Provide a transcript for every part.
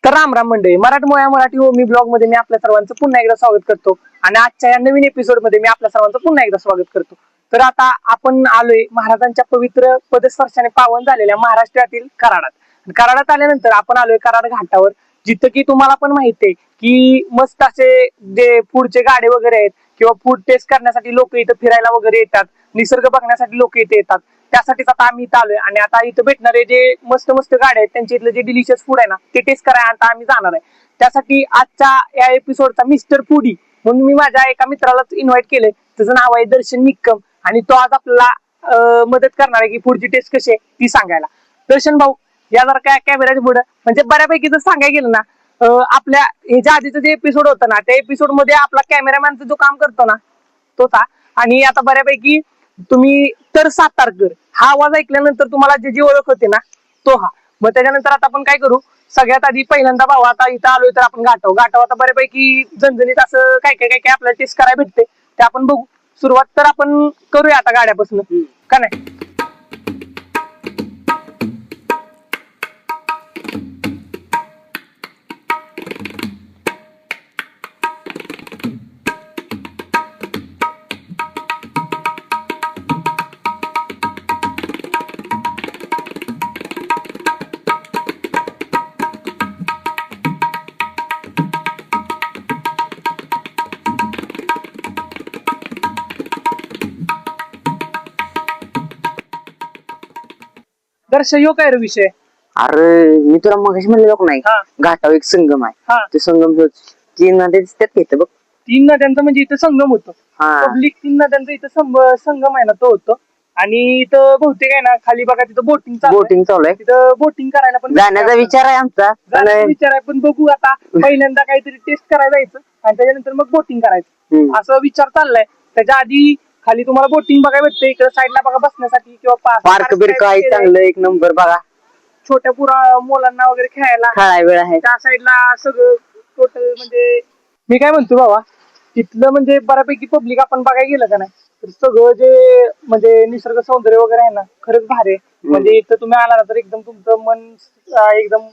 तर राम राम मंडळी, मराठी होमी ब्लॉग मध्ये मी आपल्या सर्वांचं पुन्हा एकदा स्वागत करतो. आणि आजच्या या नवीन एपिसोड मध्ये मी आपल्या सर्वांचं पुन्हा एकदा स्वागत करतो. तर आता आपण आलोय महाराजांच्या पवित्र पदस्पर्शाने पावन झालेल्या महाराष्ट्रातील कराडात. कराडात आल्यानंतर आपण आलोय कराड घाटावर, जिथं की तुम्हाला पण माहिती आहे की मस्त असे जे फूडचे गाडे वगैरे आहेत किंवा फूड टेस्ट करण्यासाठी लोक इथं फिरायला वगैरे येतात, निसर्ग बघण्यासाठी लोक इथे येतात. त्यासाठीच आता आम्ही इथं आलोय आणि आता इथं भेटणारे जे मस्त मस्त गाड्या आहेत त्यांच्या इथलं जे डिलिशियस फूड आहे ना ते टेस्ट करायला आता आम्ही जाणार आहे. त्यासाठी आजच्या या एपिसोडचा मिस्टर फूडी म्हणून मी माझ्या एका मित्रालाच इन्व्हाइट केलंय. त्याचं नाव आहे दर्शन निक्कम आणि तो आज आपल्याला मदत करणार आहे की फूडची टेस्ट कशी आहे ती सांगायला. दर्शन भाऊ या जर काय कॅमेऱ्याच्या पुढं म्हणजे बऱ्यापैकी जर सांगायला गेलं ना, आपल्या ह्याच्या आधीचं जे एपिसोड होतं ना त्या एपिसोड मध्ये आपला कॅमेरामॅनचा जो काम करतो ना तो था. आणि आता बऱ्यापैकी तुम्ही तर सातारकर हा आवाज ऐकल्यानंतर तुम्हाला जी ओळख होते ना तो हा. मग त्याच्यानंतर आता आपण काय करू, सगळ्यात आधी पहिल्यांदा भाऊ आता इथं आलोय तर आपण घाटाव आता बऱ्यापैकी झणझणीत असं काय आपल्याला टेस्ट करायला भेटते ते आपण बघू. सुरुवात तर आपण करूया आता गाड्यापासून का नाही. दर्शन यो काय रे विषय. अरे मी तुला मगाशी म्हणलं नाही हा. घाटावर एक संगम आहे. हा. ते संगम तीन नद्या दिसतात तिथे बघ. तीन नद्यांचा म्हणजे इथं संगम होतो. हा. पब्लिक तीन नद्यांचा इथं संगम आहे ना तो होतो. आणि इथं बहुतेक आहे ना खाली बघा तिथं बोटिंग चालू आहे. तिथं बोटिंग करायला पण जाण्याचा विचार आहे आमचा. जाण्याचा विचार आहे पण बघू आता पहिल्यांदा काहीतरी टेस्ट करायला जायचं आणि त्याच्यानंतर मग बोटिंग करायचं असं विचार चाललाय. त्याच्या आधी खाली तुम्हाला बोटिंग बघायला भेटते, इकडे साईडला बघा बसण्यासाठी किंवा पार्क बिर्क आहे चांगलं एक नंबर बघा. छोट्या पुरा मुलांना वगैरे खेळायला वेळ आहे त्या साईडला सगळं टोटल. म्हणजे मी काय म्हणतो बाबा तिथलं म्हणजे बऱ्यापैकी पब्लिक आपण बघायला गेलं का नाही तर सगळं जे म्हणजे निसर्ग सौंदर्य वगैरे आहे ना खरंच भारी आहे. म्हणजे इथं तुम्ही आला ना तर एकदम तुमचं मन एकदम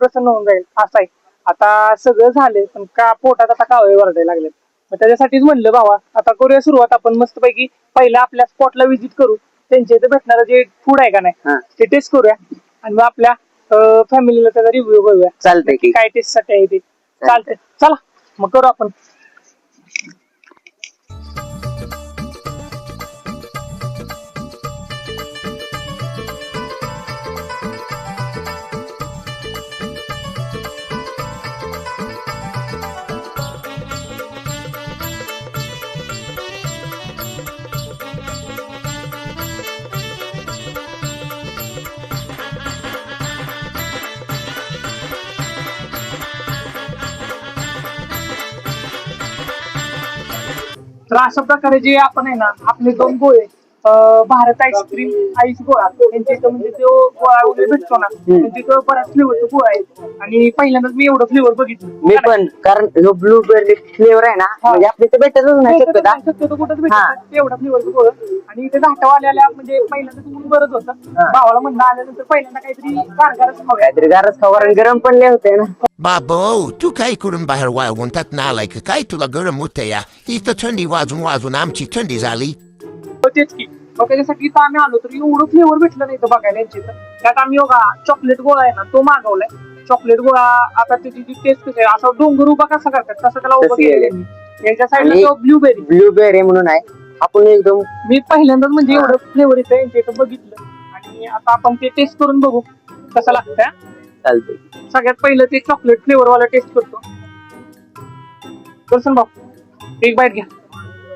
प्रसन्न होऊन जाईल असं आहे. आता सगळं झालंय पण का पोटात आता कावळे वरडायला लागले. मग त्याच्यासाठीच म्हणलं बाबा आता करूया सुरुवात. आपण मस्तपैकी पहिला आपल्या स्पॉटला व्हिजिट करू, त्यांच्या इथे भेटणारं जे फूड आहे का नाही ते टेस्ट करूया आणि मग आपल्या फॅमिलीला त्याचा रिव्ह्यू करूया. चालतंय की काय टेस्ट साठी आहे ते चालतंय. चला मग करू आपण. तर अशा प्रकारे जे आपण आहे ना आपले दोन गोळे भारत आईस्क्रीम आईस गोळा यांच्या इथं म्हणजे तो गोळा वगैरे भेटतो ना त्यांच्या इथं बऱ्याच फ्लेवरचा गोळा आहे. आणि पहिल्यांदाच मी एवढं फ्लेवर बघितलं मी पण, कारण जो ब्लूबेरी फ्लेवर आहे ना म्हणजे आपल्या इथे भेटतच नाही शक्यतो कुठंच भेटत एवढा फ्लेवरचा गोळा. आणि इथे घाटावाल्याला म्हणजे पहिल्यांदा तुम्ही बरंच होतं भावाला म्हणलं आल्यानंतर पहिल्यांदा काहीतरी गारच खाऊ कारण गरम पण लय होते ना. बाबो तू काय करून बाहेर वाळवून त्यात नालाय का काय तुला गरम होतं या इथं थंडी वाजून वाजून आमची थंडी झाली. तेच की मग त्याच्यासाठी इथं आम्ही आलो तर एवढं फ्लेवर भेटलं नाही इथं बघायला यांची. त्यात आम्ही बघा चॉकलेट गोळा आहे ना तो मागवलाय. चॉकलेट गोळा आता त्याची जी टेस्ट कशी आहे असं डोंगर उभा कसा करतात तसं त्याला उभं केलेलं. याच्या साईडला ब्लूबेरी म्हणून आहे. आपण एकदम मी पहिल्यांदाच म्हणजे एवढं फ्लेवर येतं यांच्या इथं बघितलं आणि आता आपण ते टेस्ट करून बघू कसं लागतं. चालतंय. सगळ्यात पहिलं ते चॉकलेट फ्लेवर वाला टेस्ट करतो. दर्शन भाऊ एक बाईट घ्या.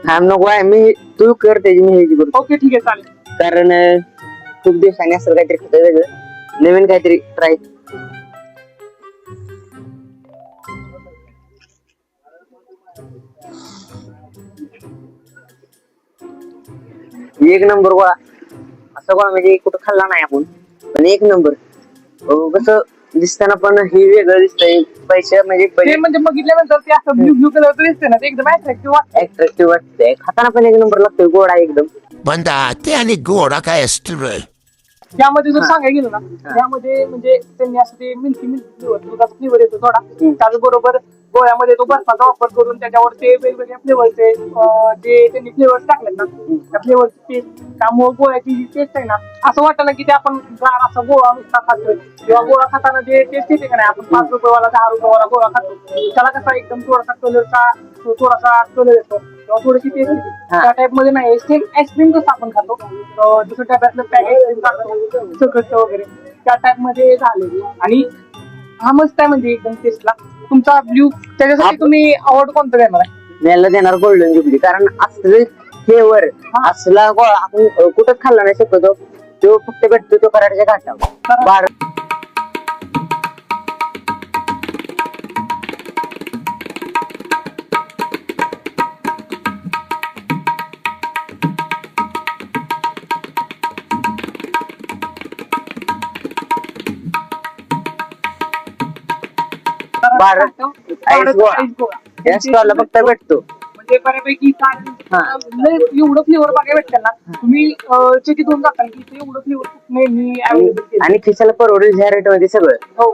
हा नको आहे मी तू कर त्याची मी ह्याची करतो. ओके ठीक आहे चालेल. कारण खूप दिवसांनी असं काहीतरी खातं वेगळं नवीन काहीतरी ट्राय. एक नंबर गोळा असं गोळा म्हणजे कुठं खाल्ला नाही आपण पण एक नंबर. कसं दिसताना पण हे वेगळं दिसतंय. पैसे म्हणजे बघितल्यानंतर ते असं ब्ल्यू ब्ल्यू कलर दिसते ना ते एकदम अट्रॅक्टिव्ह वाटतंय. खाताना पण एक नंबर लागतोय गोडा एकदम. बंदा ते आणि गोडा काय असतं यामध्ये जर सांगायला गेलो ना यामध्ये म्हणजे त्यांनी असं ते मिल्की फ्लेवर दुधाचा फ्लेवर येतो थोडा त्याचबरोबर गोळ्यामध्ये तो बर्फाचा वापर करून त्याच्यावर ते वेगवेगळ्या फ्लेवरचे जे त्यांनी फ्लेवर्स टाकलेत ना त्या फ्लेवरची टेस्ट त्यामुळे गोळ्याची जी टेस्ट आहे ना असं वाटतं ना की ते आपण गार असा गोळा नुसता खातोय किंवा गोळा खाताना जे टेस्ट येते का नाही आपण 5 रुपयेवाला 10 रुपयेवाला गोळा खातो त्याला कसा एकदम थोडासा कलरचा थोडासा कलर येतो किंवा थोडीशी टेस्ट येते त्या टाइप मध्ये नाही सेम आईस्क्रीम कसं आपण खातो जसं डब्यातलं पॅक आईस्क्रीम खातो सकट वगैरे त्या टाइप मध्ये झाले आणि हा मस्त आहे म्हणजे एकदम टेस्टला तुमचा ब्ल्यू त्याच्यासाठी तुम्ही अवॉर्ड कोणतं देणार आहे याला देणार गोल्डन जुबली कारण असले फ्लेवर असला गोळा आपण कुठंच खाल्ला नाही शकतो तो फक्त भेटतो तो कराडच्या घाटावर बारा भारत आईस गोळा या स्टॉलला फक्त भेटतो म्हणजे बऱ्यापैकी एवढं फ्लेवर बघायला भेटतं ना तुम्ही चकित होऊन जाताल की ते एवढं फ्लेवर नेहमी अवेलेबल केलं आणि खिशाला परवडेल ह्या रेट मध्ये सगळं हो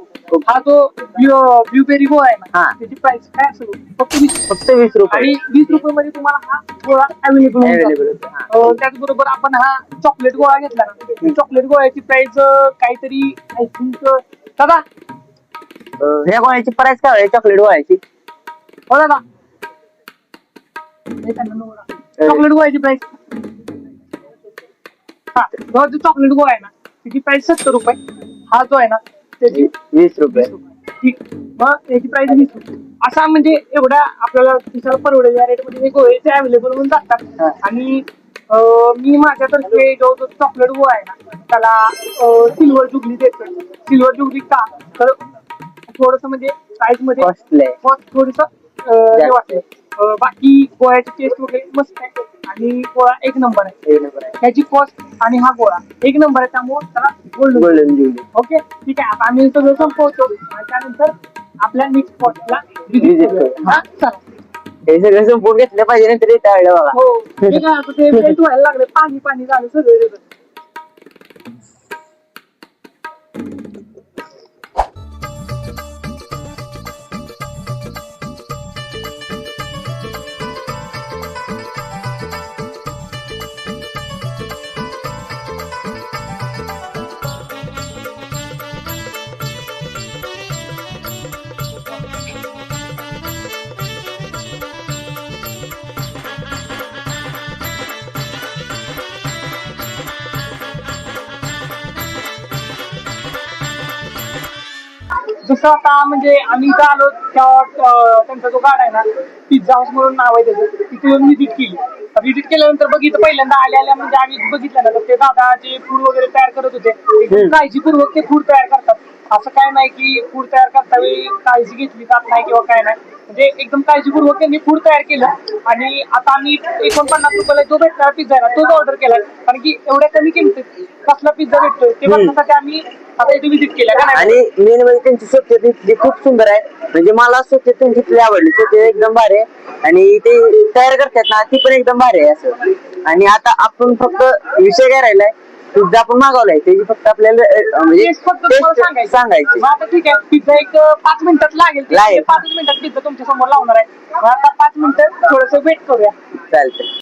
हा जो ब्लूबेरी गोळा आहे ना हा. त्याची प्राइस काय असेल फक्त 20 रुपये आणि 20 रुपये मध्ये तुम्हाला हा गोळा अवेलेबल अवेलेबल त्याचबरोबर आपण हा चॉकलेट गोळा घेतला ना चॉकलेट गोळ्याची प्राइस काहीतरी आय थिंक दादा ह्या गोळ्याची प्राइस काय आहे चॉकलेट गोळ्याची हो दादा चॉकलेट गोळ्याची प्राइस हा जो चॉकलेट गोळा आहे ना त्याची प्राइस 70 रुपये हा जो आहे ना त्याची 20 रुपये ठीक मग याची प्राइस 20 रुपये असा म्हणजे एवढा आपल्याला खिशाला परवडेल या रेट मध्ये हे गोळे ते अवेलेबल होऊन जातात आणि मी माझ्यातर्फे जो चॉकलेट गोळा आहे ना त्याला सिल्वर जुबली देतो सिल्वर जुबली का तर थोडस म्हणजे साईज मध्ये थोडस हे वाटलं बाकी गोळ्याची टेस्ट वगैरे मस्त आहे आणि गोळा एक नंबर आहे त्याची कॉस्ट आणि हा गोळा एक नंबर आहे त्यामुळे त्याला गोल्डन जुबली ओके ठीक आहे आता आम्ही सगळं संपवतो आणि त्यानंतर आपल्या नेक्स्ट स्पॉटला विजिट करूया चला हे सगळं संपून घेतलं पाहिजे नंतर येतं आलं बघा हो ठीक आहे आता ते मेल्ट व्हायला लागले पाणी पाणी झालं सगळं जसं आता म्हणजे आम्ही इथं आलो तेव्हा त्यांचा जो गाडा आहे ना पिझ्झा हाऊस म्हणून नाव आहे त्याचं तिथे येऊन व्हिजिट केली व्हिजिट केल्यानंतर बघितलं पहिल्यांदा आल्या म्हणजे आम्ही बघितलं ना तर ते दादा जे फूड वगैरे तयार करत होते एकदम काळजीपूर्वक ते फूड तयार करतात असं काय नाही की फूड तयार करता वेळी काळजी घेतली जात नाही किंवा काय नाही म्हणजे एकदम काळजीपूर्वक त्यांनी फूड तयार केलं आणि आता आम्ही 49 रुपयाला जो भेटणारा पिझ्झा आहे ना तोच ऑर्डर केलाय कारण की एवढ्या कमी किमतीत कसला पिझ्झा भेटतोय ते बघण्यासाठी आम्ही आता इथे व्हिजिट केल्या आणि मेन म्हणजे त्यांची स्वच्छता इथली खूप सुंदर आहे म्हणजे मला स्वच्छता त्यांची इथली आवडली स्वच्छता एकदम भारी आहे आणि ते तयार करतात ना ती पण एकदम भारी आहे असं आणि आता आपण फक्त विषय काय राहिलाय पिझ्झा आपण मागवलाय त्याची फक्त आपल्याला म्हणजे सांगायची आता ठीक आहे पिझ्झा एक 5 मिनिटात लागेल 5 मिनिटात पिझ्झा तुमच्या समोर लावणार आहे आता 5 मिनिटं थोडस वेट करूया चालतंय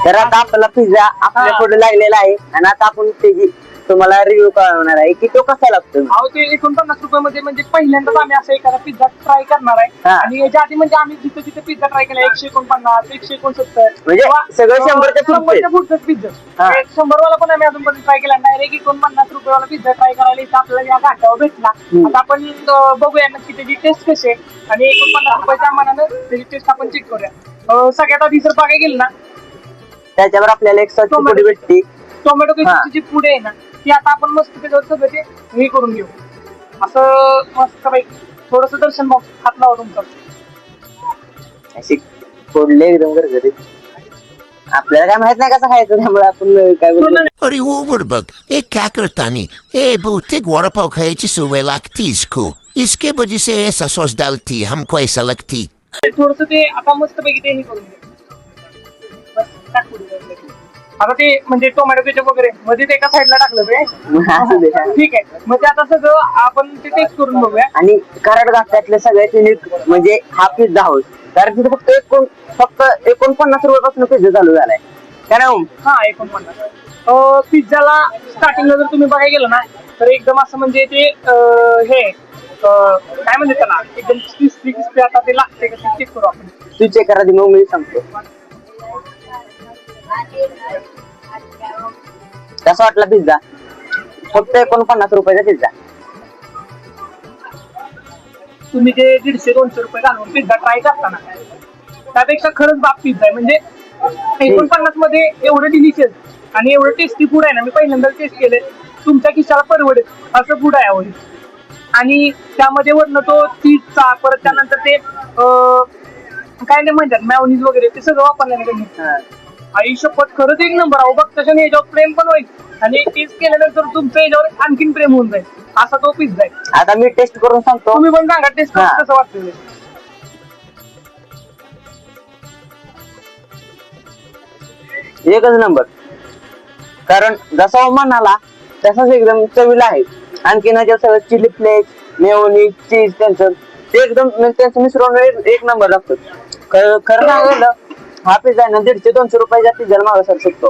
तर आता आपला पिझ्झा आपल्या पुढे लागलेला आहे आणि आता आपण त्याची तुम्हाला रिव्ह्यू कळवणार आहे की तो कसा लागतो. अहो ते 49 रुपयामध्ये म्हणजे पहिल्यांदाच आम्ही असं एखादा पिझ्झा ट्राय करणार आहे. हा. आणि याच्या आधी म्हणजे आम्ही जिथे जिथे पिझ्झा ट्राय केला 149, 169 म्हणजे सगळं 100च्या पुढचे. पुढचं पिझ्झा. हा. 100 वाला पण आम्ही अजूनपर्यंत ट्राय केला. डायरेक्ट 49 रुपयाला पिझ्झा ट्राय करायला इथं आपल्याला या घाटावर भेटला. आता आपण बघूया नक्की त्याची टेस्ट कशी आहे आणि 49 रुपयाच्या मानानं त्याची टेस्ट आपण चेक करूया. सगळ्यात आधी जर बघायला गेलं ना, त्याच्यावर आपल्याला एक सॉसची पुडी भेटते. टोमॅटो केचपची जी पुढे आहे ना ती आता आपण मस्त त्याच्यावर सगळं ते हे करून घेऊ. असं मस्त पैकी थोडस दर्शन भाऊ हात लावा तुमचा. अशी फोडले एकदम गरगरीत. आपल्याला काय माहित नाही कसं खायचं त्यामुळे आपण काय बोलतो. अरे ओवर बघ एक क्या करता नहीं ए बहुतेक वड़ापाव खायची सवय लागतीच को इसके वजह से ऐसा सॉस डालती हमको ऐसा लगती. थोडस ते आता मस्त पैकी ते हे करून घेऊ. बस टाक पुढे जाऊन. आता ते म्हणजे टोमॅटो केचप वगैरे मध्ये ते एका साईडला टाकलं ते असू दे. ठीक आहे. मग ते आता सगळं आपण ते टेस्ट करून बघूया. आणि कराड घाटातल्या सगळ्यात युनिक म्हणजे हा पिझ्झा हाऊस. कारण तिथे फक्त 49 रुपयापासून पिझ्झा चालू झालाय. कारण हा 49. पिझ्झाला स्टार्टिंगला जर तुम्ही बघायला गेलं ना तर एकदम असं म्हणजे ते हे काय म्हणते त्याला एकदम क्रिस्पी आता ते लागते का ते चेक करू आपण. तू चेक करा मग मी सांगतो कसा वाटला पिझ्झा. फक्त 49 रुपयाचा पिझ्झा. तुम्ही जे 150-200 रुपये घालून पिझ्झा ट्राय करताना त्यापेक्षा खरंच बाप पिझ्झा आहे. म्हणजे 49 मध्ये एवढं डिलिशियस आणि एवढं टेस्टी फूड आहे ना. मी पहिल्यांदा टेस्ट केलंय. तुमच्या खिशाला परवडेल असं फूड आहे आवडील. आणि त्यामध्ये वरनं तो चीजचा परत त्यानंतर ते काय नाही म्हणतात मॅयोनीज वगैरे ते सगळं वापरल्याने त्यांनी. आई शपथ खरंच एक नंबर. अहो बघ तशाने याच्यावर प्रेम पण होईल आणि टेस्ट केल्यानंतर तुमचं याच्यावर आणखीन प्रेम होऊन जाईल असा तो पिझ्झा आहे. आता मी टेस्ट करून सांगतो. तुम्ही पण सांगा टेस्ट करून कसं वाटतं. एकच नंबर. कारण जसा म्हणाला तसाच एकदम चवीला आहे. आणखी सगळं चिली फ्लेक्स मेयोनीज चीज त्यांचं ते एकदम त्यांचं मिश्रण एक नंबर लागतं. खरं सांगायला हा पिझ्झा आहे ना 150-200 रुपयाच्या पिझ्झाला मागं सरू शकतो.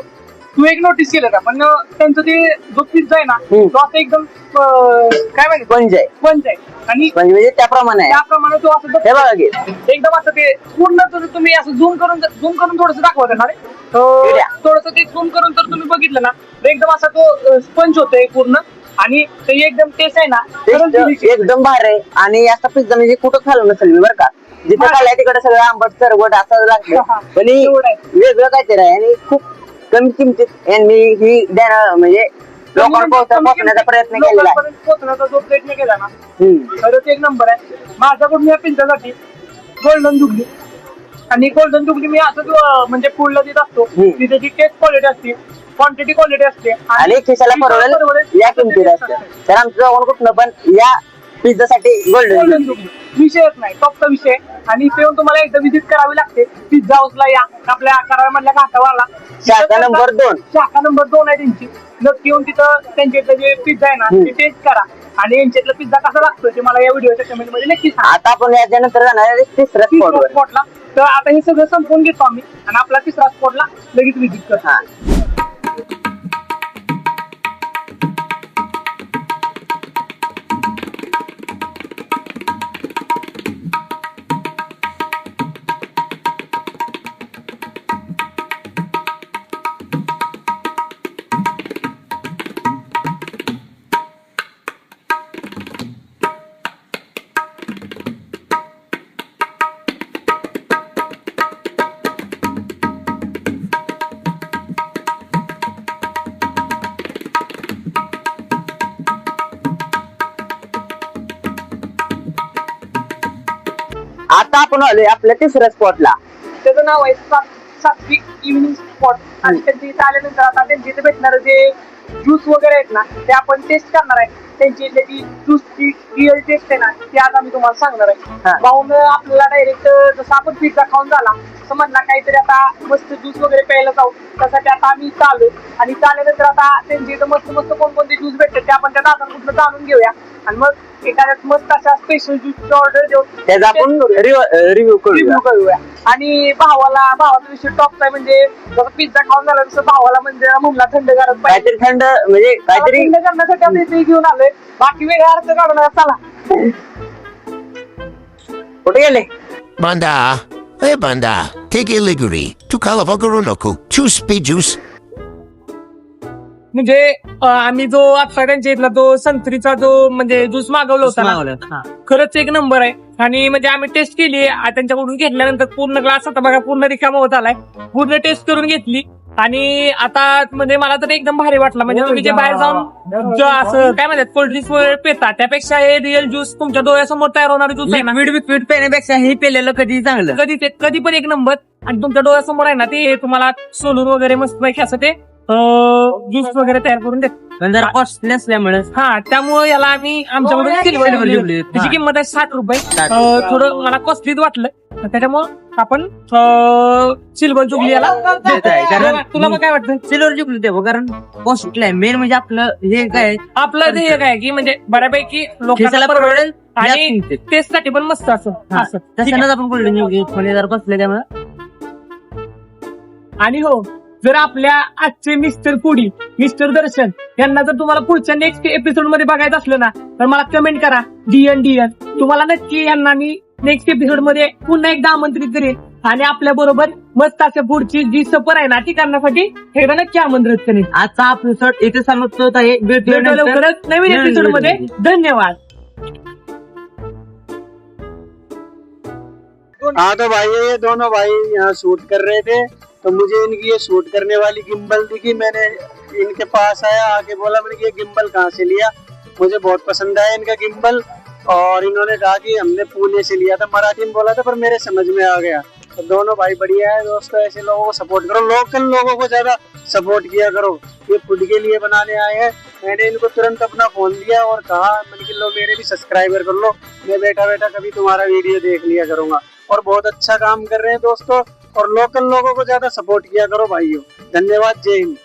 तू एक नोटीस केलं का पण त्यांचं ते जो पिझ्झा आहे ना तो असं एकदम काय माहिती पंच आहे आणि म्हणजे त्याप्रमाणे आहे. त्याप्रमाणे तो असं हे बघा की एकदम असं ते पूर्ण तुम्ही असं झूम करून थोडस दाखवत ना रे. थोडस ते झूम करून तर तुम्ही बघितलं ना तर एकदम असा तो स्पंज होतोय पूर्ण आणि ते एकदम टेस्ट आहे ना एकदम भारी आहे. आणि असा पिझ्झा म्हणजे कुठं खाल्लं नसेल मी बरं का. जिथे खाल्लाय तिकडे सगळं आंबट सरबट असं लागतं पण वेगळं काहीतरी आहे आणि खूप कमी किमतीत यांनी ही म्हणजे लोकांना पोहोचण्याचा प्रयत्न केलेला आहे. पोहोचण्याचा जो प्रयत्न केला ना खरंच एक नंबर आहे. माझ्याकडून या पिझ्झासाठी गोल्डन जुबली आणि गोल्डन जुबली मी असं म्हणजे फूडला देत असतो की त्याची टेस्ट क्वालिटी असते क्वांटिटी क्वालिटी असते आणि खिशाला परवडेल या किमतीत असते. तर आमचं जाऊन कुठनं पण या पिझ्झा साठी गोल्डन जुबली विषयच नाही टॉपचा विषय. आणि इथे येऊन तुम्हाला एकदा विजिट करावी लागते पिझ्झा हाऊसला. या आपल्या कराडमधल्या घाटावाला शाखा नंबर 2 आहे त्यांची. नक्की येऊन तिथं त्यांच्या जे पिझ्झा आहे ना ते टेस्ट करा आणि यांच्यातला पिझ्झा कसा लागतो ते मला या व्हिडिओच्या कमेंट मध्ये नक्की सांगा. आता आपण याच्यानंतर जाणार तिसऱ्या स्पॉटला. तर आता हे सगळं संपवून घेतो आम्ही आणि आपला तिसरा स्पॉटला लगेच विजिट करतो. आता आपण आलोय आपल्या तिसऱ्या स्पॉटला. त्याचं नाव आहे सात्विक इव्हिनिंग स्पॉट. आणि त्यांच्या इथे आल्यानंतर आता त्यांच्या इथे भेटणारे जे ज्यूस वगैरे आहेत ना ते आपण टेस्ट करणार आहे. त्यांची इथली ज्यूसची रिअल टेस्ट आहे ना ती आज आम्ही तुम्हाला सांगणार आहे. पाहून आपल्याला डायरेक्ट जसं आपण पिझ्झा खाऊन झाला असं म्हणला काहीतरी आता मस्त ज्यूस वगैरे प्यायला जाऊ, त्यासाठी आता आम्ही चालू आणि चालल्यानंतर आता त्यांची इथं मस्त मस्त कोणकोणते ज्यूस भेटतात ते आपण त्या दादांकडून जाणून घेऊया आणि मग एखाद्यात मस्त अशा स्पेशल ज्यूसची ऑर्डर देऊ, त्याचा आपण रिव्ह्यू करूया. आणि भावाचा विषय टॉपचा आहे, म्हणजे जसं पिझ्झा खाऊन झाला तसं भावाला म्हणजे म्हणला थंडगारच पाहिजे, काहीतरी थंड म्हणजे काहीतरी थंड करण्यासाठी आता इथे घेऊन आलोय. बाकी वेगळा अर्थ काढून चला. कुठे गेले? Banda, banda, take a liguri. Tu kalavagaru noku. Choose pe juice. म्हणजे आम्ही जो आता त्यांच्या इथला तो संत्रीचा जो म्हणजे ज्यूस मागवला होता ना, खरंच एक नंबर आहे. आणि म्हणजे आम्ही टेस्ट केली त्यांच्याकडून घेतल्यानंतर पूर्ण ग्लास आता बघा पूर्ण रिकामा होत आलाय, पूर्ण टेस्ट करून घेतली आणि आता म्हणजे मला तर एकदम भारी वाटला. म्हणजे तुम्ही जे बाहेर जाऊन जो असं काय म्हणतात कोल्ड्रिंक्स वगैरे पेता त्यापेक्षा हे रिअल ज्यूस तुमच्या डोळ्यासमोर तयार होणारे ज्यूस आहे ना, लिक्विड पेण्यापेक्षा हे पेलेलं कधी चांगलं, कधी पण एक नंबर. आणि तुमच्या डोळ्यासमोर आहे ना ते तुम्हाला सोलून वगैरे मस्त पैकी असं ते ज्यूस वगैरे तयार करून देत. पण जरा कॉस्टली असल्यामुळे त्यामुळे याला आम्ही आमच्याकडून त्याची किंमत आहे 60 रुपये. थोडं मला कॉस्टलीच वाटलं त्याच्यामुळे आपण सिल्वर जुबली याला देत आहे. कारण तुला मग काय वाटतं? सिल्वर जुबली देऊ, कारण कॉस्टली आहे मेन. म्हणजे आपलं हे काय आपलं ते काय की म्हणजे बऱ्यापैकी लोकांना परवडेल आणि टेस्ट साठी पण मस्त असं तसं आपण बोललो म्हणजे जरा बसले त्यामुळे. आणि हो, जर आपल्या आजचे मिस्टर पुडी मिस्टर दर्शन यांना जर तुम्हाला पुढच्या नेक्स्ट एपिसोड मध्ये बघायचं असलं ना तर मला कमेंट करा DN. तुम्हाला नक्की यांना मी नेक्स्ट एपिसोड मध्ये पुन्हा एकदा आमंत्रित करेन आणि आपल्या बरोबर मस्त अशा पुढची जी सफर आहे ना ती करण्यासाठी एकदा नक्की आमंत्रित करेन. आजचा एपिसोड इथे समाप्त होत आहे. भेटूया लवकरच नवीन एपिसोड मध्ये. धन्यवाद. हाँ तो भाई ये दोनों भाई यहाँ शूट कर रहे थे, तो मुझे इनकी ये शूट करने वाली गिम्बल दिखी. मैंने इनके पास आया, आके बोला मैंने ये गिम्बल कहाँ से लिया, मुझे बहुत पसंद आया इनका गिम्बल. और इन्होंने कहा कि हमने पुणे से लिया था. मराठी में बोला था पर मेरे समझ में आ गया. तो दोनों भाई बढ़िया है दोस्तों, ऐसे लोगों को सपोर्ट करो, लोकल लोगों को ज्यादा सपोर्ट किया करो. ये खुद के लिए बनाने आए हैं. मैंने इनको तुरंत अपना फोन दिया और कहा मैंने कि लो मेरे भी सब्सक्राइबर कर लो, मैं बैठा बैठा कभी तुम्हारा वीडियो देख लिया करूंगा. और बहुत अच्छा काम कर रहे हैं दोस्तों, और लोकल लोगों को ज्यादा सपोर्ट किया करो भाइयों. धन्यवाद. जय हिंद.